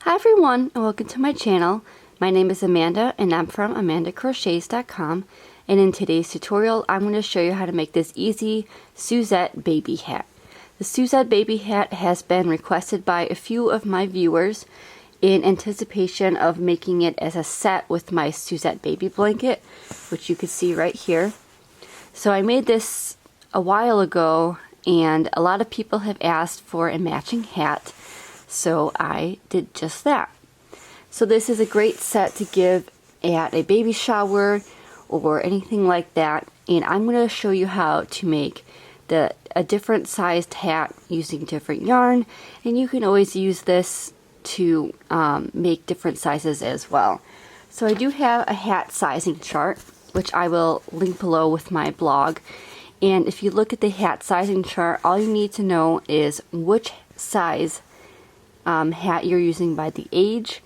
Hi everyone, and welcome to my channel. My name is Amanda and I'm from amandacrochets.com, and in today's tutorial I'm going to show you how to make this easy Suzette Baby Hat. The Suzette Baby Hat has been requested by a few of my viewers in anticipation of making it as a set with my Suzette Baby Blanket, which you can see right here. So I made this a while ago and a lot of people have asked for a matching hat, so I did just that. So this is a great set to give at a baby shower or anything like that, and I'm going to show you how to make a different sized hat using different yarn, and you can always use this to make different sizes as well. So I do have a hat sizing chart, which I will link below with my blog. And if you look at the hat sizing chart, all you need to know is which size hat you're using by the age,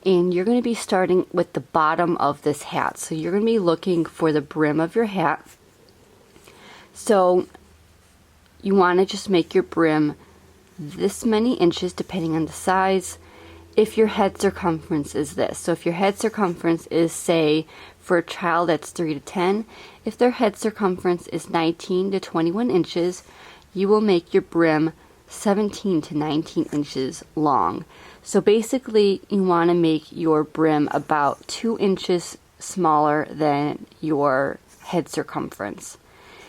and you're going to be starting with the bottom of this hat. So you're going to be looking for the brim of your hat. So you want to just make your brim this many inches depending on the size. If your head circumference is this, so if your head circumference is, say, for a child that's 3 to 10, if their head circumference is 19 to 21 inches, you will make your brim 17 to 19 inches long. So basically you want to make your brim about 2 inches smaller than your head circumference.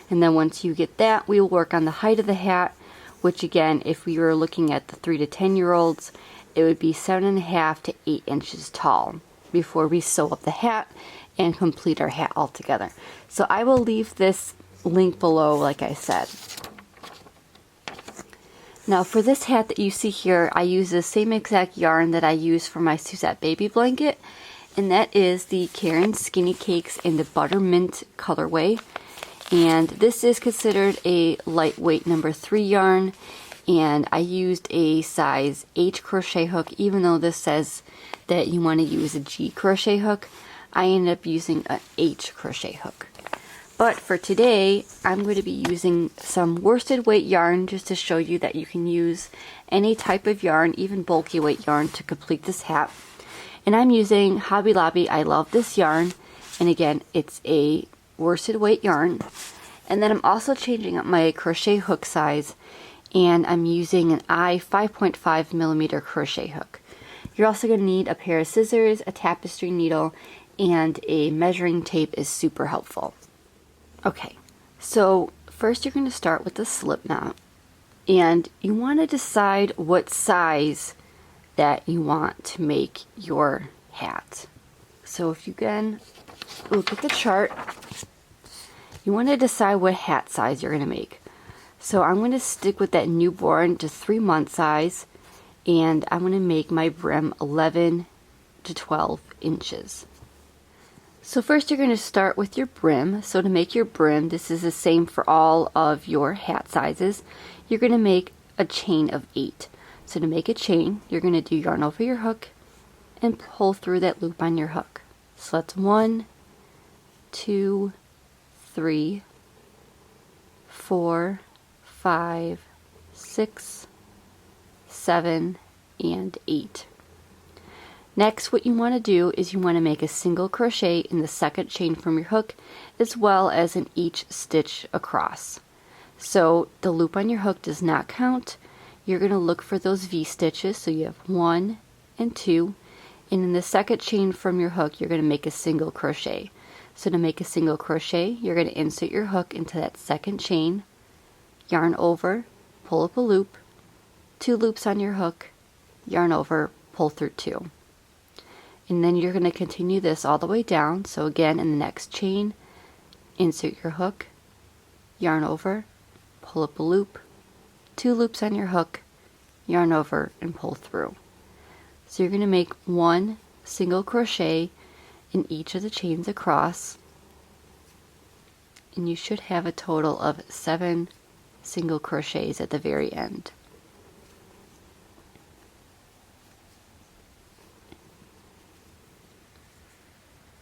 And then once you get that, we will work on the height of the hat, which again, if we were looking at the 3 to 10 year olds, it would be 7.5 to 8 inches tall before we sew up the hat and complete our hat altogether. So I will leave this link below, like I said. Now for this hat that you see here, I use the same exact yarn that I use for my Suzette Baby Blanket, and that is the Caron Skinny Cakes in the Buttermint colorway. And this is considered a lightweight number 3 yarn, and I used a size H crochet hook. Even though this says that you want to use a G crochet hook, I ended up using an H crochet hook. But for today, I'm going to be using some worsted weight yarn just to show you that you can use any type of yarn, even bulky weight yarn, to complete this hat. And I'm using Hobby Lobby I Love This yarn, and again, it's a worsted weight yarn. And then I'm also changing up my crochet hook size, and I'm using an I 5.5 millimeter crochet hook. You're also going to need a pair of scissors, a tapestry needle, and a measuring tape is super helpful. Okay, so first you're going to start with the slip knot, and you want to decide what size that you want to make your hat. So if you can look at the chart, you want to decide what hat size you're going to make. So I'm going to stick with that newborn to 3 month size, and I'm going to make my brim 11 to 12 inches. So first you're going to start with your brim. So to make your brim, this is the same for all of your hat sizes. You're going to make a chain of 8. So to make a chain, you're going to do yarn over your hook and pull through that loop on your hook. So that's 1, 2, 3, 4, 5, 6, 7, and 8. Next, what you want to do is you want to make a single crochet in the second chain from your hook, as well as in each stitch across. So the loop on your hook does not count. You're going to look for those V stitches, so you have 1 and 2, and in the second chain from your hook you're going to make a single crochet. So to make a single crochet, you're going to insert your hook into that second chain, yarn over, pull up a loop, 2 loops on your hook, yarn over, pull through 2. And then you're going to continue this all the way down. So again, in the next chain, insert your hook, yarn over, pull up a loop, 2 loops on your hook, yarn over, and pull through. So you're going to make 1 single crochet in each of the chains across, and you should have a total of 7 single crochets at the very end.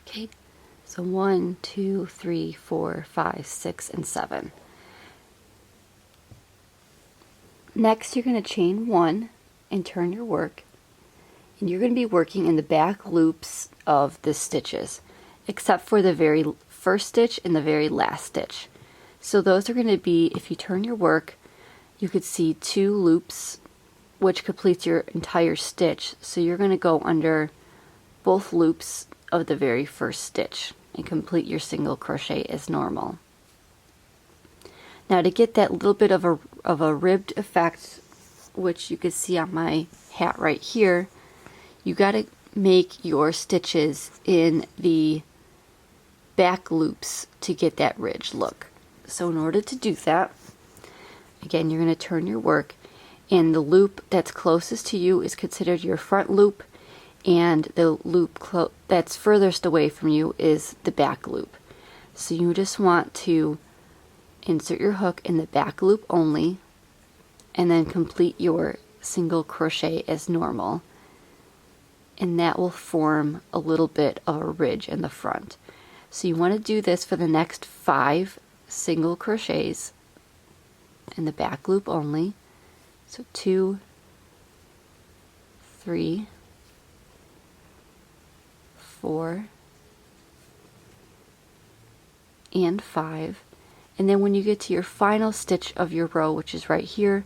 Okay, so 1, 2, 3, 4, 5, 6, and 7. Next, you're going to chain 1 and turn your work, And you're going to be working in the back loops of the stitches, except for the very first stitch and the very last stitch. So those are going to be, if you turn your work, you could see 2 loops, which completes your entire stitch. So you're going to go under both loops of the very first stitch and complete your single crochet as normal. Now to get that little bit of a ribbed effect, which you can see on my hat right here, you got to make your stitches in the back loops to get that ridge look. So in order to do that, again, you're going to turn your work, and the loop that's closest to you is considered your front loop, and the loop that's furthest away from you is the back loop. So you just want to insert your hook in the back loop only, and then complete your single crochet as normal, and that will form a little bit of a ridge in the front. So you want to do this for the next 5 single crochets in the back loop only. So 2, 3, 4, and 5. And then when you get to your final stitch of your row, which is right here,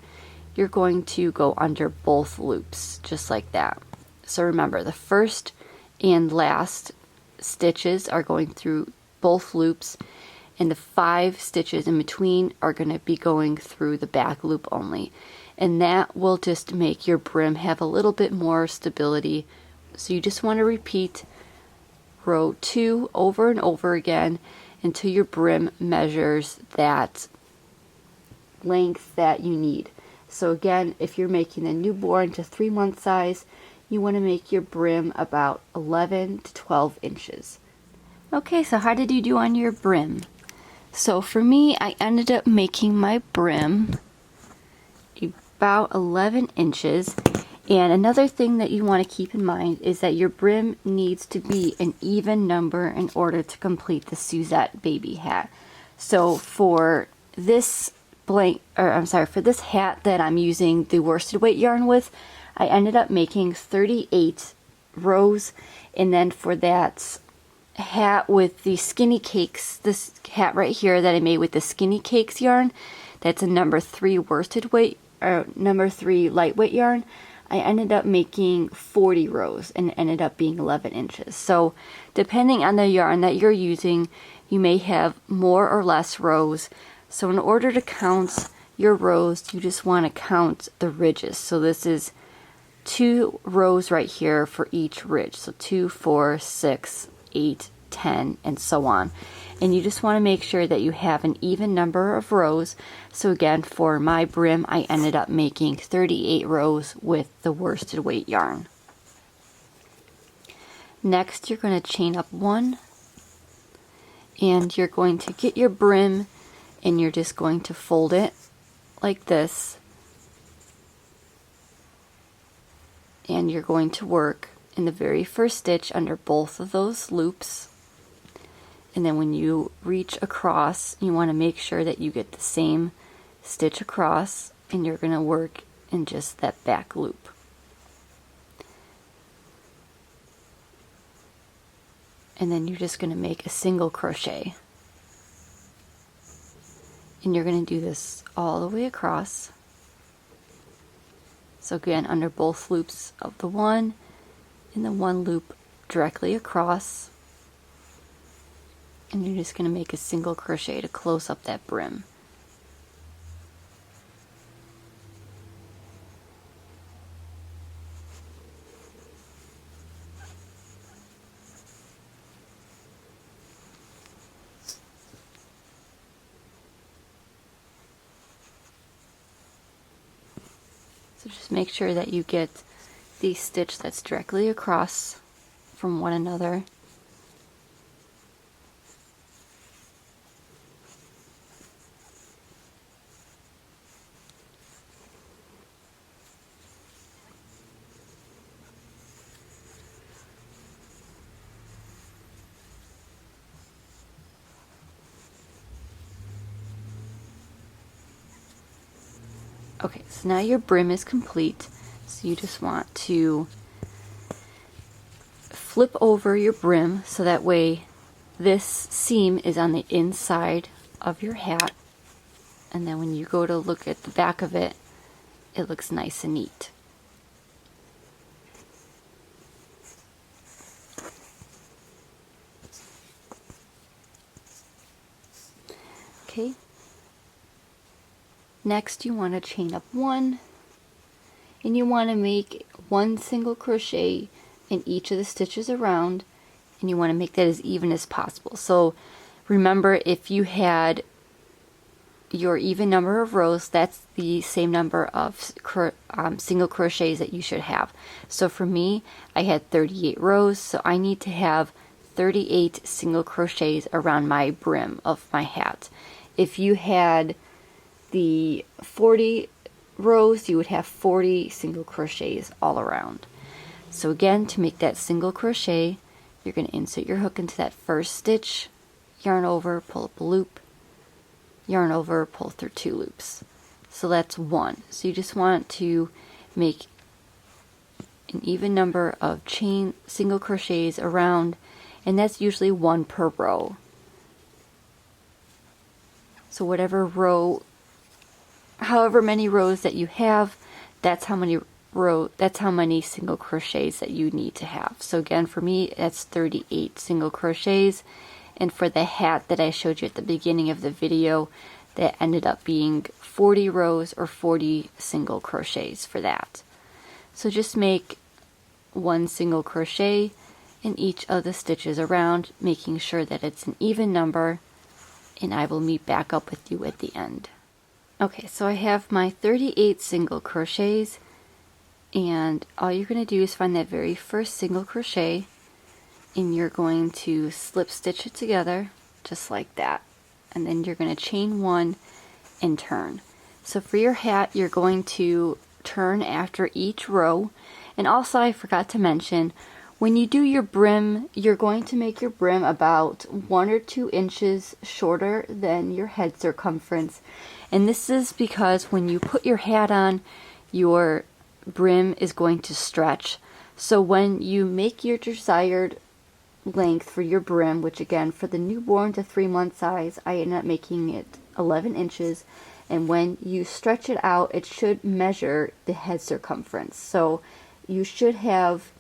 you're going to go under both loops, just like that. So remember, the first and last stitches are going through both loops, and the 5 stitches in between are going to be going through the back loop only. And that will just make your brim have a little bit more stability. So you just want to repeat row 2 over and over again until your brim measures that length that you need. So again, if you're making a newborn to 3-month size, you want to make your brim about 11 to 12 inches. Okay, so how did you do on your brim? So for me, I ended up making my brim about 11 inches. And another thing that you want to keep in mind is that your brim needs to be an even number in order to complete the Suzette Baby Hat. So for this for this hat that I'm using the worsted weight yarn with, I ended up making 38 rows. And then for that hat with the Skinny Cakes, this hat right here that I made with the Skinny Cakes yarn, that's a number 3 worsted weight, or number 3 lightweight yarn, I ended up making 40 rows, and it ended up being 11 inches. So depending on the yarn that you're using, you may have more or less rows. So in order to count your rows, you just want to count the ridges. So this is 2 rows right here for each ridge. So 2, 4, 6, 8, 10, and so on. And you just want to make sure that you have an even number of rows. So again, for my brim, I ended up making 38 rows with the worsted weight yarn. Next, you're going to chain up 1, and you're going to get your brim, and you're just going to fold it like this, and you're going to work in the very first stitch under both of those loops. And then when you reach across, you want to make sure that you get the same stitch across, and you're going to work in just that back loop. And then you're just going to make a single crochet. And you're going to do this all the way across. So again, under both loops of the one, and the one loop directly across. And you're just going to make a single crochet to close up that brim. So just make sure that you get the stitch that's directly across from one another. Okay, so now your brim is complete, so you just want to flip over your brim so that way this seam is on the inside of your hat, and then when you go to look at the back of it, it looks nice and neat. Okay. Next you want to chain up 1, and you want to make 1 single crochet in each of the stitches around, and you want to make that as even as possible. So remember, if you had your even number of rows, that's the same number of single crochets that you should have. So for me, I had 38 rows, so I need to have 38 single crochets around my brim of my hat. If you had the 40 rows, you would have 40 single crochets all around. So again, to make that single crochet, you're going to insert your hook into that first stitch, yarn over, pull up a loop, yarn over, pull through 2 loops. So that's 1. So you just want to make an even number of single crochets around, and that's usually 1 per row. So whatever row, however many rows that you have, that's how many single crochets that you need to have. So again, for me, that's 38 single crochets. And for the hat that I showed you at the beginning of the video, that ended up being 40 rows or 40 single crochets for that. So just make 1 single crochet in each of the stitches around, making sure that it's an even number, and I will meet back up with you at the end. Okay, so I have my 38 single crochets, and all you're going to do is find that very first single crochet, and you're going to slip stitch it together just like that, and then you're going to chain 1 and turn. So for your hat, you're going to turn after each row. And also, I forgot to mention, when you do your brim, you're going to make your brim about 1 or 2 inches shorter than your head circumference. And this is because when you put your hat on, your brim is going to stretch. So when you make your desired length for your brim, which again for the newborn to 3-month size, I ended up making it 11 inches, and when you stretch it out, it should measure the head circumference. So you should have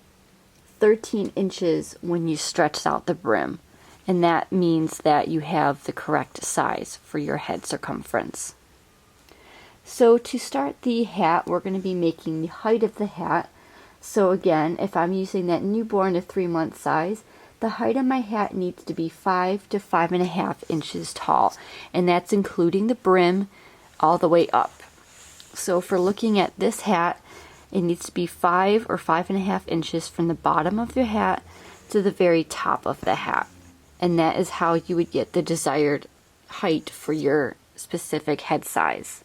13 inches when you stretch out the brim, and that means that you have the correct size for your head circumference. So to start the hat, we're going to be making the height of the hat. So again, if I'm using that newborn to 3-month size, the height of my hat needs to be 5 to 5.5 inches tall, and that's including the brim all the way up. So for looking at this hat, it needs to be 5 or 5.5 inches from the bottom of your hat to the very top of the hat, and that is how you would get the desired height for your specific head size.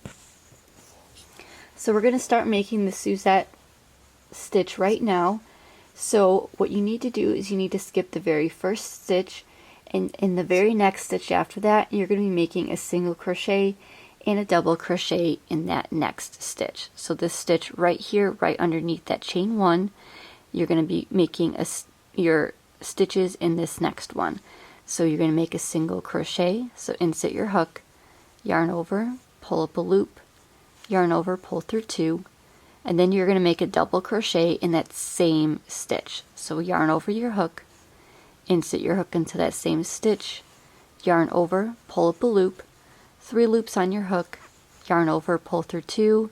So we're going to start making the Suzette stitch right now. So what you need to do is you need to skip the very first stitch, and in the very next stitch after that, you're going to be making a single crochet and a double crochet in that next stitch. So this stitch right here, right underneath that chain 1, you're going to be making your stitches in this next one. So you're going to make a single crochet, so insert your hook, yarn over, pull up a loop, yarn over, pull through 2, and then you're going to make a double crochet in that same stitch. So yarn over your hook, insert your hook into that same stitch, yarn over, pull up a loop, 3 loops on your hook, yarn over, pull through 2,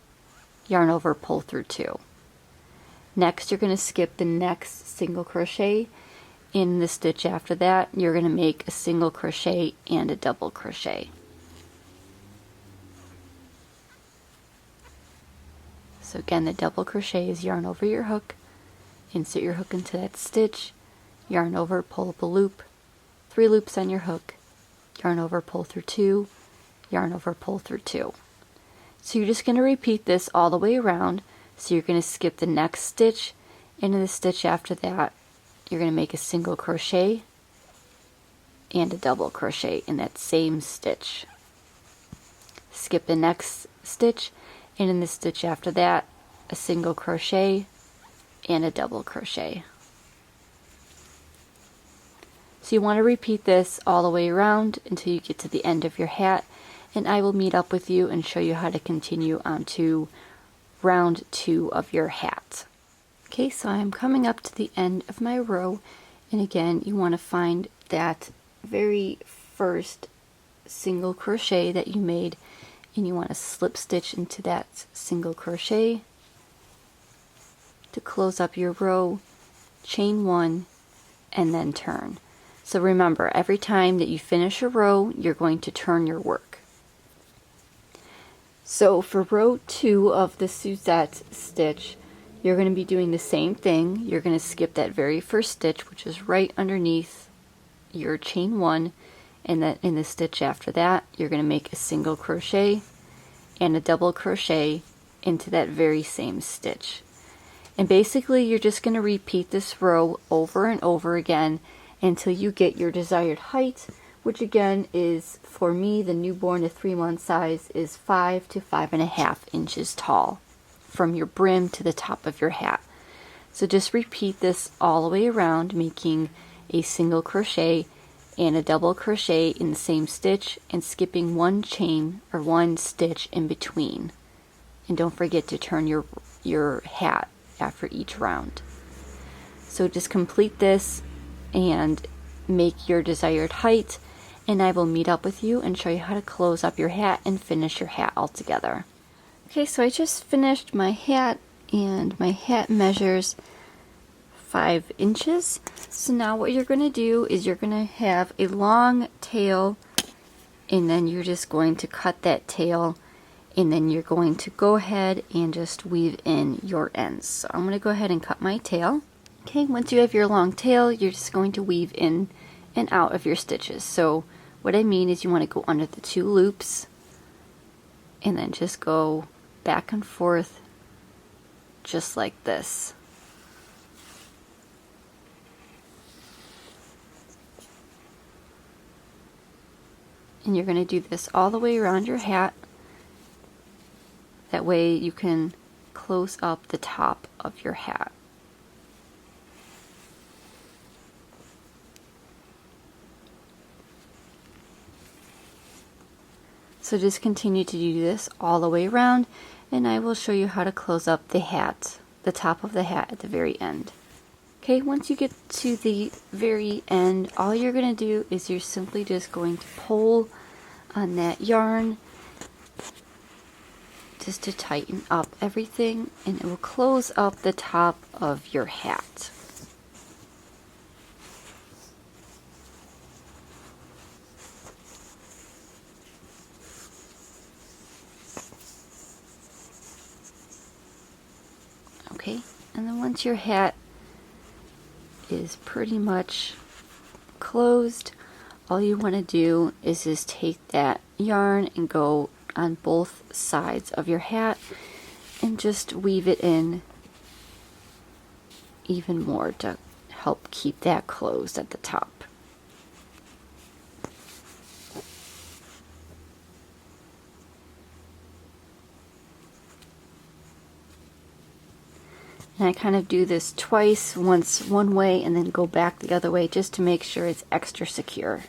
yarn over, pull through 2. Next, you're going to skip the next single crochet. In the stitch after that, you're going to make a single crochet and a double crochet. So again, the double crochet is yarn over your hook, insert your hook into that stitch, yarn over, pull up a loop, 3 loops on your hook, yarn over, pull through 2, yarn over, pull through 2. So you're just going to repeat this all the way around. So you're going to skip the next stitch, and in the stitch after that, you're going to make a single crochet and a double crochet in that same stitch. Skip the next stitch, and in the stitch after that, a single crochet and a double crochet. So you want to repeat this all the way around until you get to the end of your hat, and I will meet up with you and show you how to continue on to round 2 of your hat. Okay, so I'm coming up to the end of my row, and again you want to find that very first single crochet that you made, and you want to slip stitch into that single crochet to close up your row, chain 1, and then turn. So remember, every time that you finish a row, you're going to turn your work. So for row 2 of the Suzette stitch, you're going to be doing the same thing. You're going to skip that very first stitch, which is right underneath your chain 1, and then in the stitch after that, you're going to make a single crochet and a double crochet into that very same stitch. And basically, you're just going to repeat this row over and over again until you get your desired height, which again is, for me, the newborn to 3-month size is 5 to 5.5 inches tall from your brim to the top of your hat. So just repeat this all the way around, making a single crochet and a double crochet in the same stitch and skipping 1 chain or 1 stitch in between. And don't forget to turn your hat after each round. So just complete this and make your desired height, and I will meet up with you and show you how to close up your hat and finish your hat all together. Okay, so I just finished my hat, and my hat measures 5 inches. So now what you're going to do is you're going to have a long tail, and then you're just going to cut that tail, and then you're going to go ahead and just weave in your ends. So I'm going to go ahead and cut my tail. Okay, once you have your long tail, you're just going to weave in and out of your stitches. So what I mean is you want to go under the 2 loops and then just go back and forth just like this. And you're going to do this all the way around your hat. That way you can close up the top of your hat. So just continue to do this all the way around, and I will show you how to close up the hat, the top of the hat at the very end. Okay, once you get to the very end, all you're going to do is you're simply just going to pull on that yarn just to tighten up everything, and it will close up the top of your hat. Okay, and then once your hat is pretty much closed, all you want to do is just take that yarn and go on both sides of your hat and just weave it in even more to help keep that closed at the top. And I kind of do this twice, once one way and then go back the other way just to make sure it's extra secure.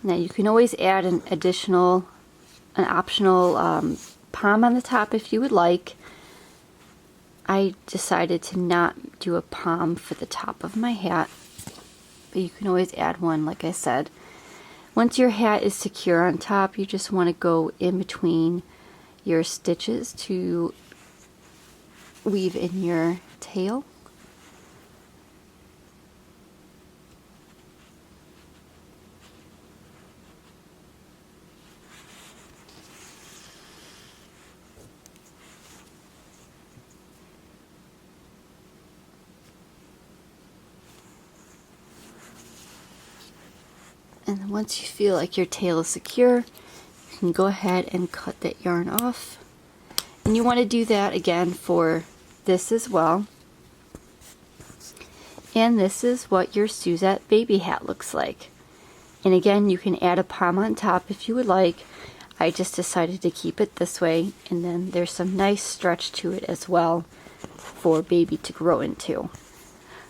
Now you can always add an optional pom on the top if you would like. I decided to not do a pom for the top of my hat, but you can always add one, like I said. Once your hat is secure on top, you just want to go in between your stitches to weave in your tail. And then once you feel like your tail is secure, you can go ahead and cut that yarn off. And you want to do that again for this as well. And this is what your Suzette Baby Hat looks like. And again, you can add a pom on top if you would like. I just decided to keep it this way, and then there's some nice stretch to it as well for baby to grow into.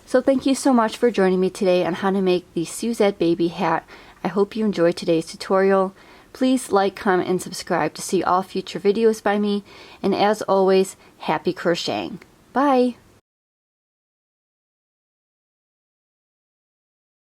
So thank you so much for joining me today on how to make the Suzette Baby Hat. I hope you enjoyed today's tutorial. Please like, comment, and subscribe to see all future videos by me. And as always, happy crocheting. Bye!